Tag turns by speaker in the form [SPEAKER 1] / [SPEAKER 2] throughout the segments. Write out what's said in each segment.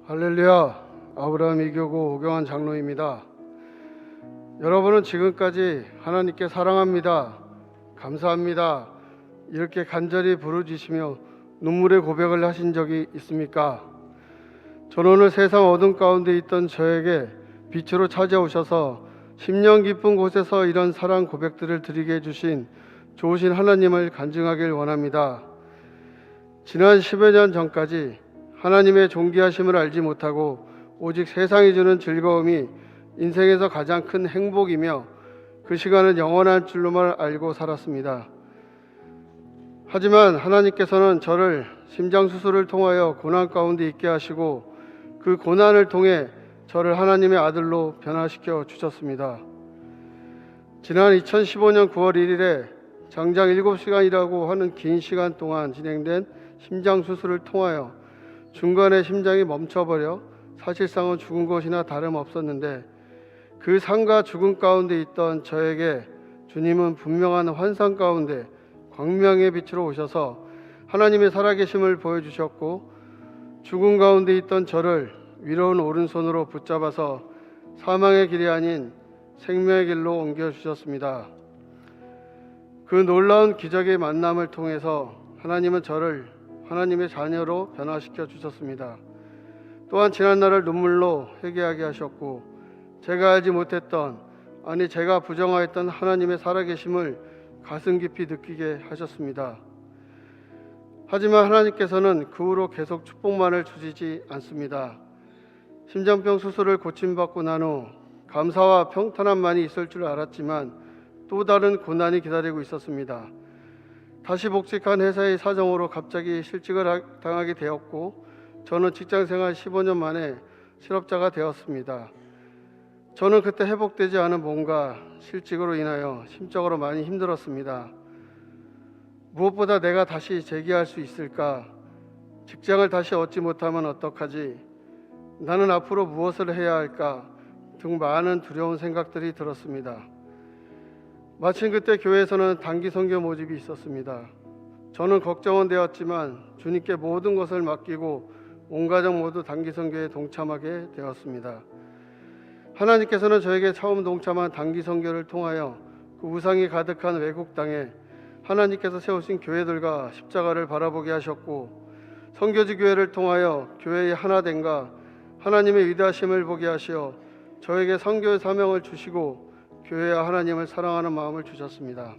[SPEAKER 1] 할렐루야, 아브라함 이교구 오경환 장로입니다. 여러분은 지금까지 하나님께 사랑합니다, 감사합니다 이렇게 간절히 부르짖으며 눈물의 고백을 하신 적이 있습니까? 저는 오늘 세상 어둠 가운데 있던 저에게 빛으로 찾아오셔서 심령 깊은 곳에서 이런 사랑 고백들을 드리게 해주신 좋으신 하나님을 간증하길 원합니다. 지난 10여 년 전까지 하나님의 존귀하심을 알지 못하고 오직 세상이 주는 즐거움이 인생에서 가장 큰 행복이며 그 시간은 영원한 줄로만 알고 살았습니다. 하지만 하나님께서는 저를 심장수술을 통하여 고난 가운데 있게 하시고 그 고난을 통해 저를 하나님의 아들로 변화시켜 주셨습니다. 지난 2015년 9월 1일에 장장 7시간이라고 하는 긴 시간 동안 진행된 심장수술을 통하여 중간에 심장이 멈춰버려 사실상은 죽은 것이나 다름없었는데 그 삶과 죽음 가운데 있던 저에게 주님은 분명한 환상 가운데 광명의 빛으로 오셔서 하나님의 살아계심을 보여주셨고 죽음 가운데 있던 저를 위로운 오른손으로 붙잡아서 사망의 길이 아닌 생명의 길로 옮겨주셨습니다. 그 놀라운 기적의 만남을 통해서 하나님은 저를 하나님의 자녀로 변화시켜 주셨습니다. 또한 지난날을 눈물로 회개하게 하셨고 제가 알지 못했던 제가 부정하였던 하나님의 살아계심을 가슴 깊이 느끼게 하셨습니다. 하지만 하나님께서는 그 후로 계속 축복만을 주시지 않습니다. 심장병 수술을 고침받고 난 후 감사와 평탄함만이 있을 줄 알았지만 또 다른 고난이 기다리고 있었습니다. 다시 복직한 회사의 사정으로 갑자기 실직을 당하게 되었고 저는 직장생활 15년 만에 실업자가 되었습니다. 저는 그때 회복되지 않은 몸과 실직으로 인하여 심적으로 많이 힘들었습니다. 무엇보다 내가 다시 재기할 수 있을까? 직장을 다시 얻지 못하면 어떡하지? 나는 앞으로 무엇을 해야 할까? 등 많은 두려운 생각들이 들었습니다. 마침 그때 교회에서는 단기 선교 모집이 있었습니다. 저는 걱정은 되었지만 주님께 모든 것을 맡기고 온 가족 모두 단기 선교에 동참하게 되었습니다. 하나님께서는 저에게 처음 동참한 단기 선교를 통하여 그 우상이 가득한 외국 땅에 하나님께서 세우신 교회들과 십자가를 바라보게 하셨고 선교지 교회를 통하여 교회의 하나됨과 하나님의 위대하심을 보게 하시어 저에게 선교의 사명을 주시고 교회와 하나님을 사랑하는 마음을 주셨습니다.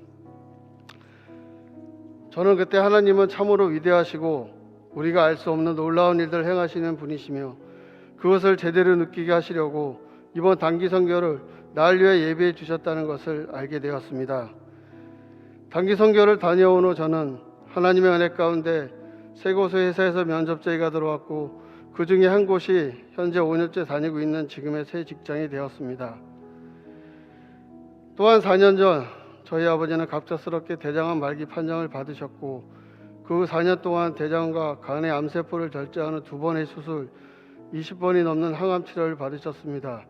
[SPEAKER 1] 저는 그때 하나님은 참으로 위대하시고 우리가 알 수 없는 놀라운 일들을 행하시는 분이시며 그것을 제대로 느끼게 하시려고 이번 단기 선교를 날 위해 예비해 주셨다는 것을 알게 되었습니다. 단기 선교를 다녀온 후 저는 하나님의 은혜 가운데 세 곳의 회사에서 면접 제의가 들어왔고 그 중에 한 곳이 현재 5년째 다니고 있는 지금의 새 직장이 되었습니다. 또한 4년 전 저희 아버지는 갑작스럽게 대장암 말기 판정을 받으셨고 그 4년 동안 대장암과 간의 암세포를 절제하는 2번의 수술, 20번이 넘는 항암 치료를 받으셨습니다.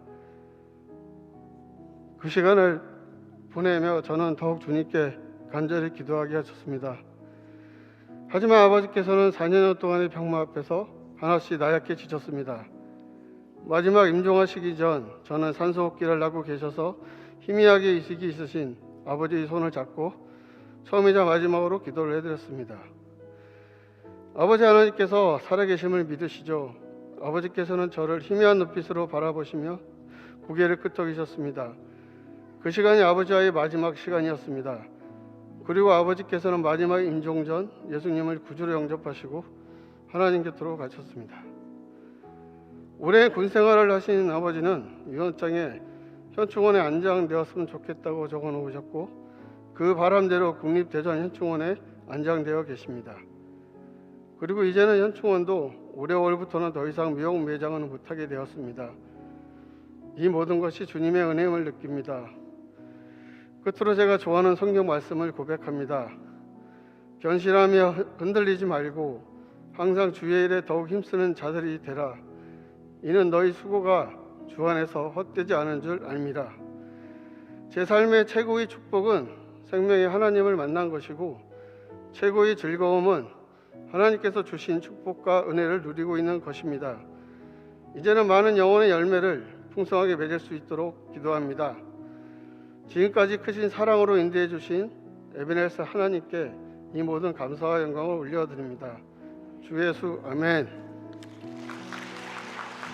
[SPEAKER 1] 그 시간을 보내며 저는 더욱 주님께 간절히 기도하게 하셨습니다. 하지만 아버지께서는 4년 동안의 병마 앞에서 하나씩 나약해 지셨습니다. 마지막 임종하시기 전 저는 산소호흡기를 하고 계셔서 희미하게 의식이 있으신 아버지의 손을 잡고 처음이자 마지막으로 기도를 해드렸습니다. 아버지 하나님께서 살아계심을 믿으시죠. 아버지께서는 저를 희미한 눈빛으로 바라보시며 고개를 끄덕이셨습니다. 그 시간이 아버지와의 마지막 시간이었습니다. 그리고 아버지께서는 마지막 임종 전 예수님을 구주로 영접하시고 하나님 곁으로 가셨습니다. 오랜 군 생활을 하신 아버지는 유언장에 현충원에 안장되었으면 좋겠다고 적어놓으셨고 그 바람대로 국립대전 현충원에 안장되어 계십니다. 그리고 이제는 현충원도 올해 5월부터는 더 이상 미용 매장은 못하게 되었습니다. 이 모든 것이 주님의 은혜임을 느낍니다. 끝으로 제가 좋아하는 성경 말씀을 고백합니다. 견실하며 흔들리지 말고 항상 주의 일에 더욱 힘쓰는 자들이 되라. 이는 너희 수고가 주 안에서 헛되지 않은 줄 압니다. 제 삶의 최고의 축복은 생명의 하나님을 만난 것이고 최고의 즐거움은 하나님께서 주신 축복과 은혜를 누리고 있는 것입니다. 이제는 많은 영혼의 열매를 풍성하게 맺을 수 있도록 기도합니다. 지금까지 크신 사랑으로 인도해 주신 에베네zer 하나님께 이 모든 감사와 영광을 올려드립니다. 주 예수 아멘.